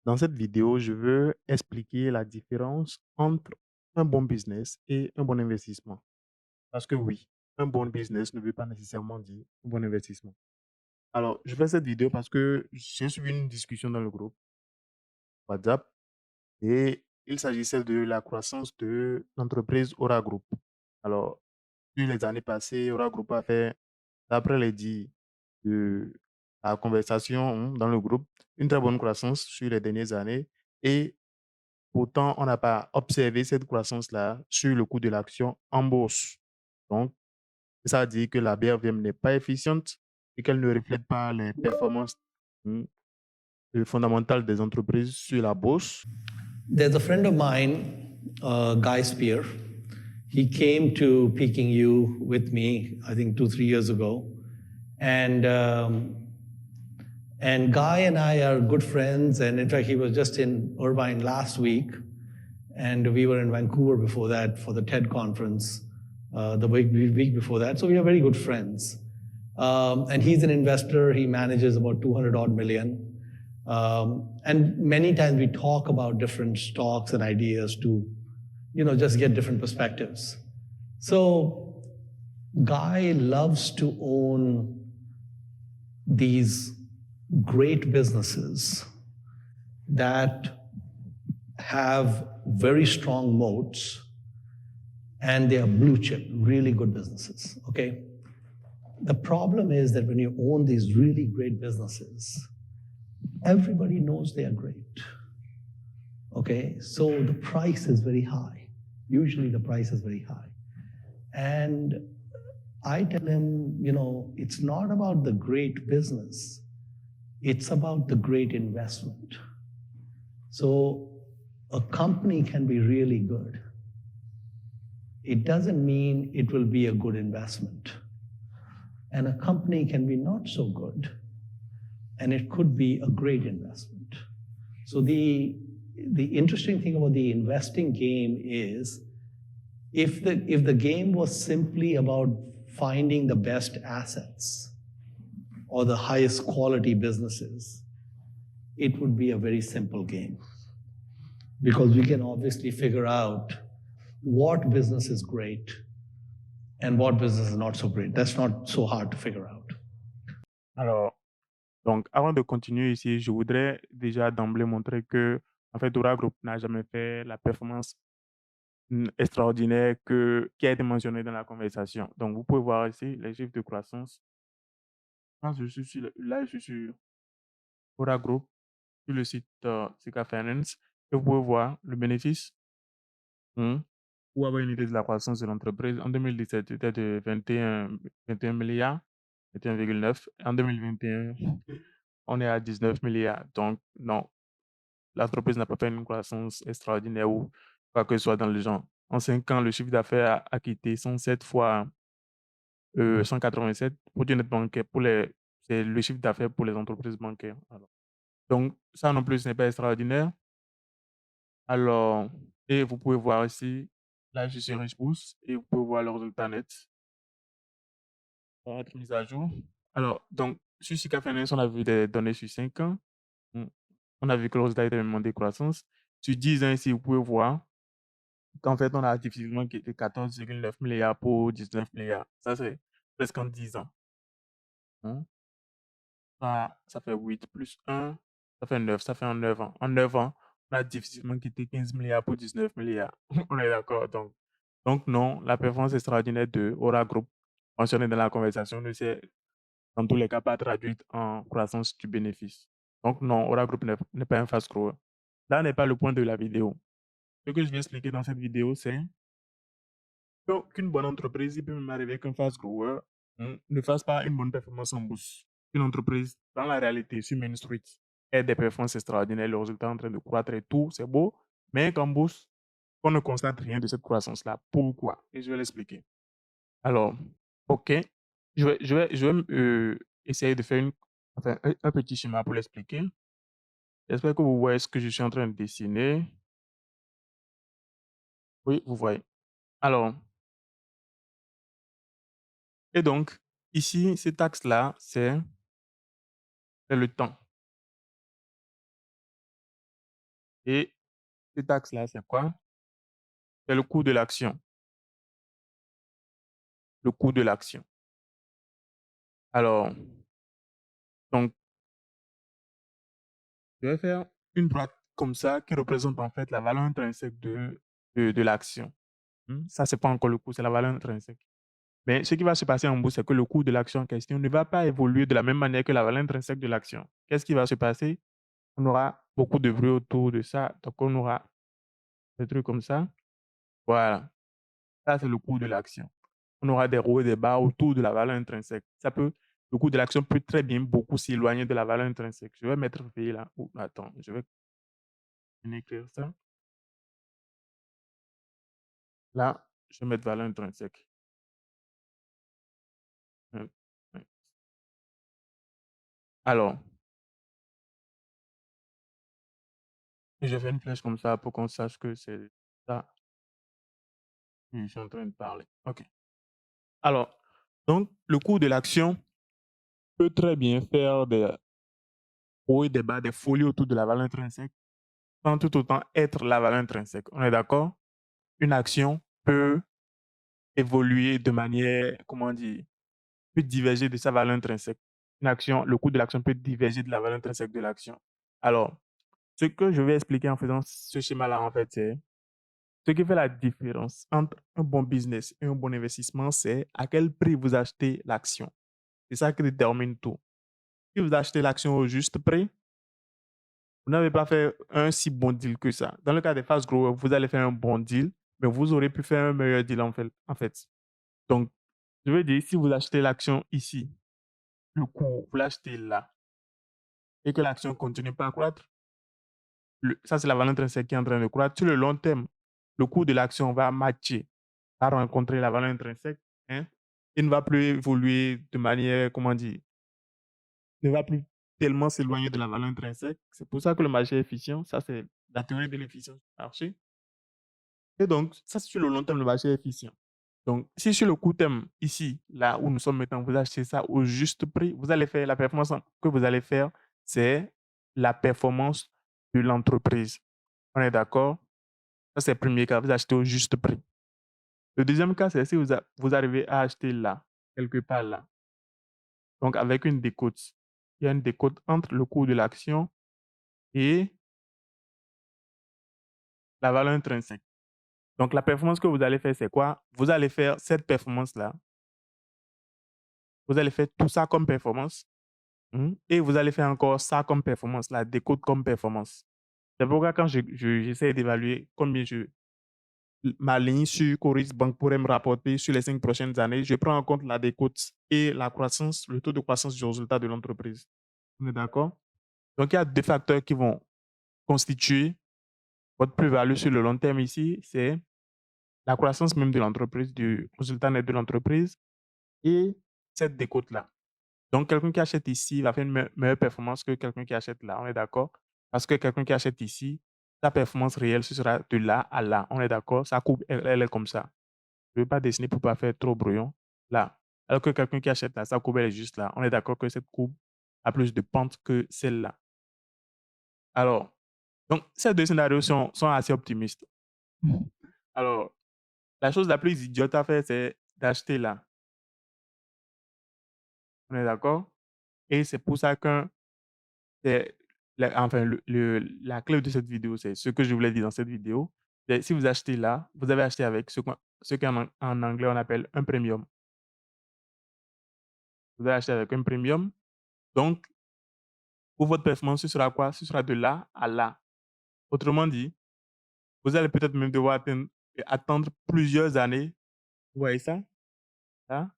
Dans cette vidéo, je veux expliquer la différence entre un bon business et un bon investissement. Parce que oui, un bon business ne veut pas nécessairement dire un bon investissement. Alors, je fais cette vidéo parce que j'ai suivi une discussion dans le groupe WhatsApp et il s'agissait de la croissance de l'entreprise Aura Group. Alors, sur les années passées, Aura Group a fait, d'après les dits de la conversation dans le groupe, une très bonne croissance sur les dernières années et pourtant, on n'a pas observé cette croissance-là sur le coût de l'action en bourse. Donc, ça dit que la BRVM n'est pas efficiente et qu'elle ne reflète pas les performances mm, fondamentales des entreprises sur la bourse. There's a friend of mine, Guy Spear. He came to Peking U with me, I think 2, 3 years ago, and and Guy and I are good friends. And in fact, he was just in Irvine last week, and we were in Vancouver before that for the TED conference the week before that. So we are very good friends. And he's an investor. He manages about 200 odd million. And many times we talk about different stocks and ideas to, just get different perspectives. So Guy loves to own these great businesses that have very strong moats and they are blue chip, really good businesses, okay? The problem is that when you own these really great businesses, everybody knows they are great, okay? So the price is very high. Usually the price is very high. And I tell him, it's not about the great business, it's about the great investment. So a company can be really good. It doesn't mean it will be a good investment. And a company can be not so good, and it could be a great investment. So the interesting thing about the investing game is if the game was simply about finding the best assets or the highest quality businesses, it would be a very simple game. Because we can obviously figure out what business is great and what business is not so great. That's not so hard to figure out. Alors, donc, avant de continuer ici, je voudrais déjà d'emblée montrer que, en fait, Dora Group n'a jamais fait la performance extraordinaire qui a été mentionnée dans la conversation. Donc, vous pouvez voir ici les chiffres de croissance. Là, je suis sur Aura Group, sur le site Sika Finance, et vous pouvez voir le bénéfice pour avoir une idée de la croissance de l'entreprise. En 2017, c'était de 21 milliards, 21,9. En 2021, on est à 19 milliards. Donc, non, l'entreprise n'a pas fait une croissance extraordinaire ou quoi que ce soit dans le genre. En 5 ans, le chiffre d'affaires a quitté 107 fois 187 pour dire net bancaire. C'est le chiffre d'affaires pour les entreprises bancaires. Alors, donc, ça non plus, ce n'est pas extraordinaire. Alors, et vous pouvez voir ici, là, je suis sur Richeboost et vous pouvez voir le résultat net. Ça va être mis à jour. Alors, donc, sur Sika Finance, on a vu des données sur 5 ans. On a vu que le résultat était même en décroissance. Sur 10 ans ici, vous pouvez voir qu'en fait, on a difficilement quitté 14,9 milliards pour 19 milliards. Ça, c'est presque en 10 ans. Hein. Ça fait 8 plus 1, ça fait 9, ça fait en 9 ans. En 9 ans, on a difficilement quitté 15 milliards pour 19 milliards. On est d'accord. Donc, non, la performance extraordinaire de Aura Group, mentionnée dans la conversation, ne s'est dans tous les cas pas traduite en croissance du bénéfice. Donc, non, Aura Group n'est pas un fast grower. Là n'est pas le point de la vidéo. Ce que je vais expliquer dans cette vidéo, c'est qu'une bonne entreprise, il peut même arriver qu'un fast grower ne fasse pas une bonne performance en bourse. Une entreprise, dans la réalité, sur Main Street, ait des performances extraordinaires, le résultat est en train de croître et tout, c'est beau, mais qu'en bourse, on ne constate rien de cette croissance-là. Pourquoi? Et je vais l'expliquer. Alors, OK, je vais essayer de faire un petit schéma pour l'expliquer. J'espère que vous voyez ce que je suis en train de dessiner. Oui, vous voyez. Alors, et donc, ici, cet axe-là, c'est le temps. Et cet axe-là, c'est quoi? C'est le coût de l'action. Le coût de l'action. Alors, donc, je vais faire une droite comme ça qui représente en fait la valeur intrinsèque de l'action. Ça, c'est pas encore le coût, c'est la valeur intrinsèque. Mais ce qui va se passer en bout, c'est que le coût de l'action en question ne va pas évoluer de la même manière que la valeur intrinsèque de l'action. Qu'est-ce qui va se passer? On aura beaucoup de bruit autour de ça. Donc, on aura des trucs comme ça. Voilà. Ça, c'est le coût de l'action. On aura des hauts et des bas autour de la valeur intrinsèque. Le coût de l'action peut très bien beaucoup s'éloigner de la valeur intrinsèque. Je vais mettre V là. Attends, je vais écrire ça. Là, je vais mettre valeur intrinsèque. Ouais. Alors, je fais une flèche comme ça pour qu'on sache que c'est ça que je suis en train de parler. OK. Alors, donc, le coût de l'action peut très bien faire des hauts et des bas, des folies autour de la valeur intrinsèque, sans tout autant être la valeur intrinsèque. On est d'accord? Une action peut évoluer de manière, comment dire, peut diverger de sa valeur intrinsèque. Une action, le coût de l'action peut diverger de la valeur intrinsèque de l'action. Alors, ce que je vais expliquer en faisant ce schéma-là, en fait, c'est ce qui fait la différence entre un bon business et un bon investissement, c'est à quel prix vous achetez l'action. C'est ça qui détermine tout. Si vous achetez l'action au juste prix, vous n'avez pas fait un si bon deal que ça. Dans le cas des fast growers, vous allez faire un bon deal, mais vous aurez pu faire un meilleur deal en fait. Donc, je veux dire, si vous achetez l'action ici, le cours, vous l'achetez là, et que l'action ne continue pas à croître, ça c'est la valeur intrinsèque qui est en train de croître. Sur le long terme, le coût de l'action va matcher, va rencontrer la valeur intrinsèque, hein, et ne va plus évoluer de manière, comment dire, ne va plus tellement s'éloigner de la valeur intrinsèque. C'est pour ça que le marché est efficient. Ça, c'est la théorie de l'efficience du marché. Et donc, ça, c'est sur le long terme, le marché est efficient. Donc, si sur le court terme, ici, là où nous sommes maintenant, vous achetez ça au juste prix, vous allez faire la performance que vous allez faire, c'est la performance de l'entreprise. On est d'accord? Ça, c'est le premier cas, vous achetez au juste prix. Le deuxième cas, c'est si vous arrivez à acheter là, quelque part là. Donc, avec une décote. Il y a une décote entre le coût de l'action et la valeur intrinsèque. Donc, la performance que vous allez faire, c'est quoi? Vous allez faire cette performance-là. Vous allez faire tout ça comme performance. Et vous allez faire encore ça comme performance, la décote comme performance. C'est pourquoi quand j'essaie d'évaluer combien ma ligne sur Coris Bank pourrait me rapporter sur les 5 prochaines années, je prends en compte la décote et la croissance, le taux de croissance du résultat de l'entreprise. On est d'accord? Donc, il y a deux facteurs qui vont constituer votre plus-value sur le long terme ici. C'est la croissance même de l'entreprise, du résultat net de l'entreprise et cette décote-là. Donc, quelqu'un qui achète ici va faire une meilleure performance que quelqu'un qui achète là. On est d'accord? Parce que quelqu'un qui achète ici, sa performance réelle, ce sera de là à là. On est d'accord? Sa courbe, elle est comme ça. Je ne veux pas dessiner pour ne pas faire trop brouillon. Là. Alors que quelqu'un qui achète là, sa courbe, elle est juste là. On est d'accord que cette courbe a plus de pente que celle-là. Alors, donc, ces deux scénarios sont assez optimistes. Alors, la chose la plus idiote à faire, c'est d'acheter là. On est d'accord? Et c'est pour ça que enfin, la clé de cette vidéo, c'est ce que je voulais dire dans cette vidéo. C'est si vous achetez là, vous avez acheté avec ce qu'en anglais on appelle un premium. Vous avez acheté avec un premium. Donc, pour votre performance, ce sera quoi? Ce sera de là à là. Autrement dit, vous allez peut-être même devoir attendre plusieurs années. Vous voyez ça? Hein?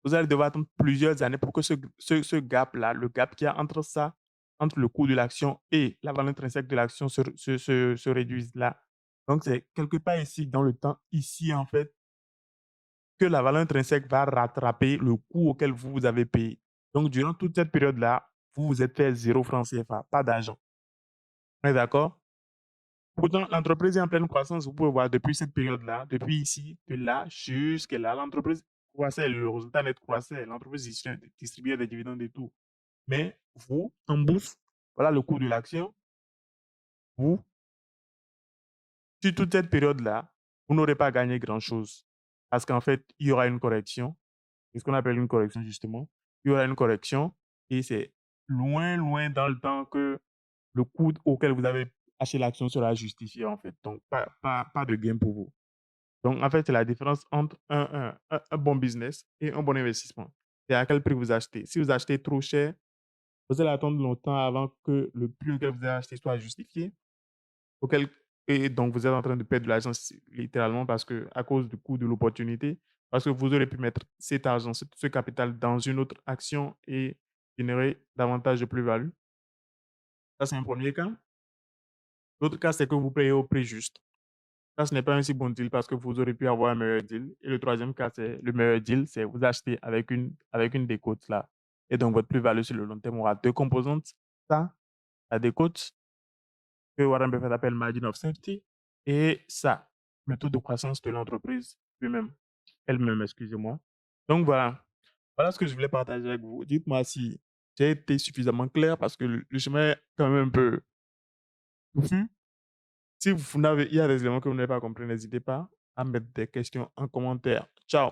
Vous allez devoir attendre plusieurs années pour que ce gap-là, le gap qu'il y a entre ça, entre le coût de l'action et la valeur intrinsèque de l'action se réduise là. Donc, c'est quelque part ici, dans le temps, ici, en fait, que la valeur intrinsèque va rattraper le coût auquel vous avez payé. Donc, durant toute cette période-là, vous vous êtes fait 0 francs CFA, pas d'argent. On est d'accord? Pourtant, l'entreprise est en pleine croissance. Vous pouvez voir depuis cette période-là, depuis ici, de là jusqu'à là, l'entreprise croissait, le résultat net croissait, l'entreprise distribuait des dividendes et tout. Mais vous, en bourse, voilà le coût de l'action, vous Sur toute cette période-là, vous n'aurez pas gagné grand-chose. Parce qu'en fait, il y aura une correction. C'est ce qu'on appelle une correction, justement. Il y aura une correction et c'est loin, loin dans le temps que le coût auquel vous avez acheté l'action sera justifié, en fait. Donc, pas de gain pour vous. Donc, en fait, c'est la différence entre un bon business et un bon investissement. C'est à quel prix vous achetez. Si vous achetez trop cher, vous allez attendre longtemps avant que le prix auquel vous avez acheté soit justifié. Auquel, et donc, vous êtes en train de perdre de l'argent littéralement parce que, à cause du coût de l'opportunité, parce que vous aurez pu mettre cet argent, ce capital dans une autre action et générer davantage de plus-value. Ça, c'est un premier cas. L'autre cas, c'est que vous payez au prix juste. Ça, ce n'est pas un si bon deal parce que vous aurez pu avoir un meilleur deal. Et le troisième cas, c'est le meilleur deal, c'est vous acheter avec une décote là. Et donc, votre plus-value sur le long terme aura deux composantes. Ça, la décote, que Warren Buffett appelle margin of safety, et ça, le taux de croissance de l'entreprise lui-même, elle-même, excusez-moi. Donc voilà, voilà ce que je voulais partager avec vous. Dites-moi si j'ai été suffisamment clair parce que le chemin est quand même un peu touffu. Si vous n'avez, il y a des éléments que vous n'avez pas compris, n'hésitez pas à mettre des questions en commentaire. Ciao.